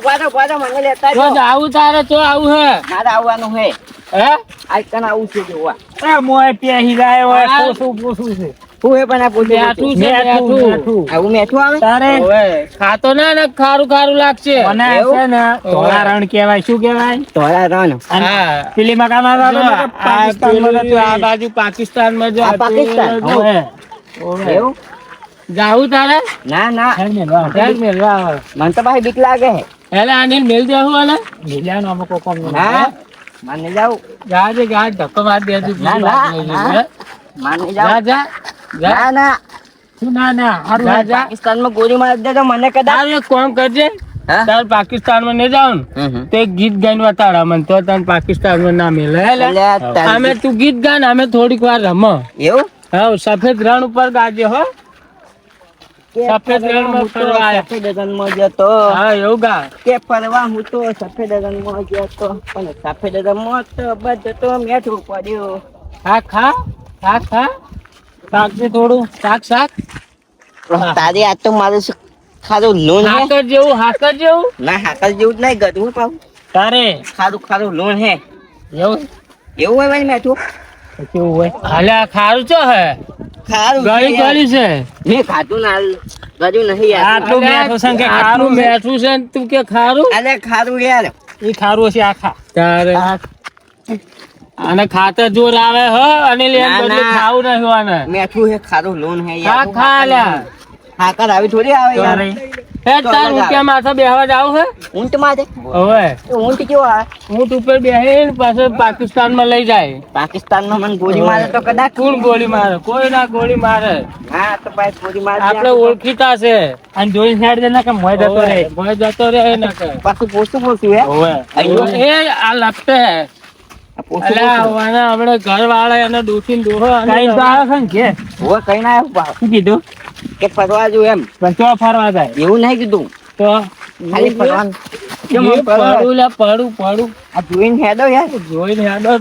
પાછો મને લેતા જો આવું તારે તો આવું હે મારે આવવાનું હે હે આજ કન આવું છે જોવા એ મોય પેહી જાય હોય પોસું છે હું હે પણ આ પૂછે મેઠું છે મેઠું આવું મેઠું આવે તારે ઓવે ખાતો ના ને ખારું લાગશે મને છે ને ધોળા રણ કહેવાય શું કહેવાય ધોળા રણ હા પેલી મકાન પાકિસ્તાન આ બાજુ પાકિસ્તાન માં જો આ પાકિસ્તાન? એવું જાવું તારે ના ચાલ મેલવા આવે. મને તો ભાઈ બીક લાગે હે એટલે આને મેલ દેવું અને મિલિયાનો અમુક કોમ ના માને જાવ જાજે ગાજ ધક્કો માર દેજો ના. માને જા જાવ જા જા ના શું ના હારું જા જા પાકિસ્તાન માં ગોળી મારી દે તો મને કદાચ તારું એક કામ કરજે હા? તાર પાકિસ્તાન માં નહીં જાવ ને તો એક ગીત ગાઈને બતાડા મને તો તને પાકિસ્તાન માં ના મેલે એટલે તારી- અમે તું ગીત ગા ને અમે થોડીક વાર રમો એવું હા સફેદ રણ ઉપર ગાજે હો સફેદ રણમાં ફરવા આયા. સફેદ રણમાં જતો હા એવું ગા કે ફરવા હું તો સફેદ રંગમાં જતો પણ સફેદ રંગમાં તો બધો મેઠું પડ્યું ખા શાક છે થોડું શાક તારી આ તો મારું શું ખારું લોન હે હાકર જેવું ના હાકર જેવું જ નહીં ગધું પાઉં તારે ખારું લોન હે એવું એવું હોય ભાઈ મેઠું કેવું હોય હાલે આ ખારું છો હે ખારું ગળી છે યાર. ગળી છે મેં ખાધું ના ગજુ નહીં યાર આટલું મેઠું છે કે આટલું ખારું મેઠું છે ને તું કે ખારું અરે ખારું યાર ઈ ખારું હશે આખા તારે અને ખાતર જોર આવે હો અને લે ના, બદલે ના. ખાવું નહીં હોવાને મેઠું હે ખારું લોન હે ખા યાર ખા લ્યા હાકર આવી થોડી આવે યાર તારે હે તાર રૂપિયા માથે બેહવા જાવ હે ઊંટ માથે હવે ઊંટ કેવો આવે ઊંટ ઉપર બેહીને પાછો પાકિસ્તાન માં લઈ જાય પાકિસ્તાનમાં મને ગોળી મારે તો કદાચ કોણ ગોળી મારે કોઈ ના ગોળી મારે હા તો ભાઈ ગોળી મારે આપણે ઓળખીતા છે અને જોઈ સાઈડ દે ને કે મોય જતો રે ભય જતો રે ન કે પાછું પોસું હે હવે એ આ લપટે આ પોસું અલ્યા વાના આપણે ઘર વાળા એને ડૂસીને ડોહો અને કઈ તો આવે છે ને કે હવે કઈ ના આવ્યું બા. શું કીધું કે ફરવા જો એમ પણ ચો ફરવા જાય એવું નહીં કીધું તો ખાલી ફરવાનું કેમ એ આમ ફરવા? પડું લે પડું આ જોઈને હેડો યાર જોઈને હેડો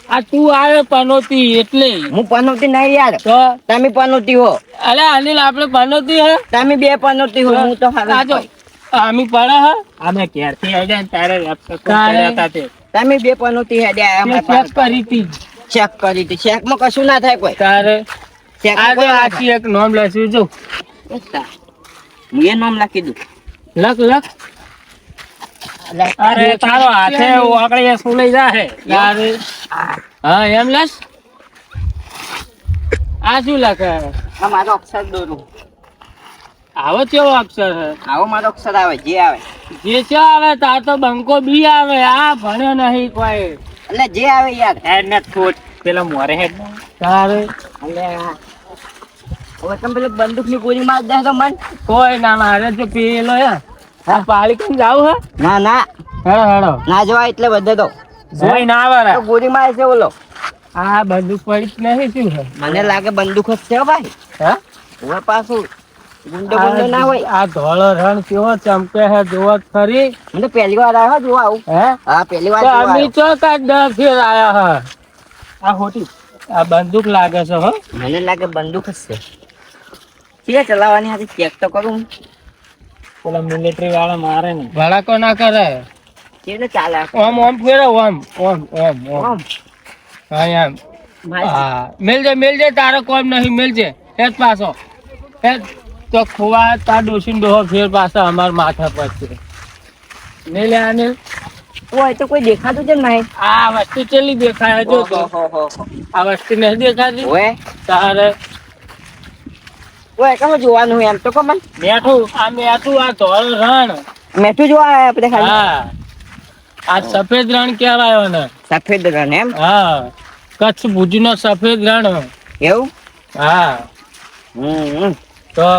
આ તું આવે પનોતી એટલે હું પનોતી નહીં યાર તો તમે પનોતી હો અલે અનિલ આપણે પનોતી હે તમે બે પનોતી હો હું તો હારું આજો ભાઈ. આમી પડે હે અમે ક્યારથી આવી જાય ને તારે તારે- હતા તે તમે બે પનોતી હેડ્યા તે ચેક કરી તી ચેક કરી હતી ચેક માં કશું ના થાય કોઈ તારે ચેક આજે આખી એક નોમ લખ્યું જો હું એ નામ લખી દઉં લખ અરે તારો હાથે ઓગળી શું લઈ જાય તારે હા એમ લસ આ શું લખે આ મારો અક્ષર દોરું આવો કેવો અક્ષર છે આવો મારો અક્ષર આવે જે આવે જે છે આવે તાર તો બંકો બી આવે આ ભણ્યો નહીં કોઈ એટલે જે આવે યાર હેડ ને થોડ પેલા મોરે હેડ તારે એટલે હવે તમે પેલું બંદૂક ની ગોળી માર દે તો મન કોઈ ના મારે જો પેલો હે આ પાળી કઈ જાવ હે ના ના હેડો ના જવાય એટલે બધે તો જોઈ ના આવે તો ગોળી મારે છે બોલો આ બધું પડી જ નહીં શું છે મને લાગે બંદૂક જ છે હો ભાઈ હે હવે પાછું ગુંડો ગુંડો ના હોય આ ધોળો રણ કેવો ચમકે હે જોવો જ ખરી મને પહેલી વાર આવ્યો જોવા આવું હે હા પહેલી વાર તો જોવા અમે આવ્યો. ચો કાંઈ 10 ફેર આયા હે આ હોટી આ બંદૂક લાગે છે હો મને લાગે બંદૂક જ છે કે ચલાવવાની હતી ચેક તો કરું પેલા મિલિટરી વાળા મારે ને ભડાકો ના કરે કેવી ચાલે ઓમ ઓમ ફેરો ઓમ ઓમ ઓમ ઓમ આમ હા એમ મારી હા મેલ જે તારો કોમ નહીં મેલ જે હેત પાછો હેત તો ખુવા તાર ડોસીને ડોહો ફેર પાછા અમાર માથા પર છે ને લે આને ઓય તો કોઈ દેખાતું જ નહીં આ વસ્તુ ચેલી દેખાય જો તો ઓહો. આ વસ્તુ નહીં દેખાતી ઓય તારે ઓય કશું જોવાનું હોય એમ તો કહો મને મેઠું આ ધોળ રણ મેઠું જોવા આવ્યા આપણે ખાલી હા આ સફેદ રણ કહેવાયો ને સફેદ રણ એમ હા કચ્છ ભુજનો સફેદ રણ એવું હા હમ તો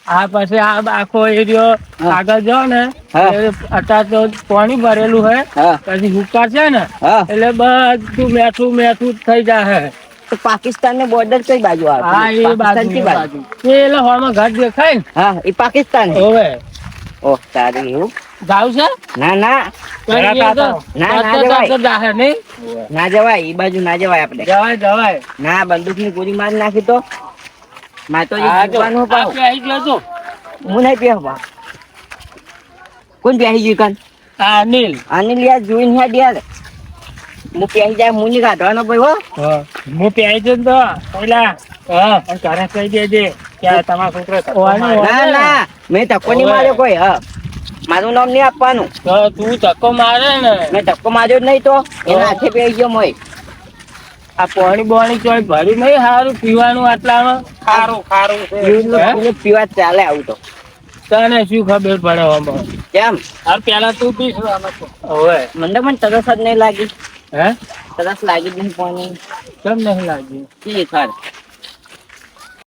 આ પછી આ આખો એરિયો આગળ જાઓ ને હા. એટલે અત્યારે તો પાણી ભરેલું હે હા પછી હુકા છે ને હા એટલે બધું મેઠું જ થઈ જાય તો પાકિસ્તાન ને બોર્ડર કઈ બાજુ આવે હા એ પાકિસ્તાન બાજુ કઈ એ બાજુ એ એટલે હોમાં ઘર દેખાય ને હા એ પાકિસ્તાન છે. હવે ઓહ તારી એવું જાવ છે ના ના પણ એ તો ના, ના તરત જવાય. જ જાહે નહીં ના જવાય એ બાજુ ના જવાય આપણે જવાય ના બંદૂક ની ગોળી મારી નાખી તો મારે તો હા, જો, જીવવાનું આ પાછું. પે આઈ ગયો છો. હું નહીં પીવા કોણ બેસી ગયું કાન આ અનિલ. આને યાર જોઈને હેડ યાર હું બેસી જાય હું નહીં કાઢવાનો ભાઈ હો હા હું પ્યાઈ જઉં તો પહેલા હા અને ઘરે કહી દેજે કે આ તમારો છોકરો ધક્કો ઓને માર્યો. ના ના મેં ધક્કો નહીં માર્યો કોઈ હા મારું નામ નહીં આપવાનું તો તું ધક્કો મારે ને મેં ધક્કો માર્યો જ નહીં તો એના હાથે બેસી ગયો મોય આ પાણી બોણી ચોય ભર્યું નહીં સારું પીવાનું આટલામાં ખારું ખારું છે. પીવું પીવા ચાલે આવું તો તને શું ખબર પડે આમાં? કેમ હાલ પહેલા તું પીશ આમાં તો. હવે મને પણ તરસ જ નહીં લાગી હે તરસ લાગી જ નહીં પાણી કેમ નહીં લાગ્યું? કી ખર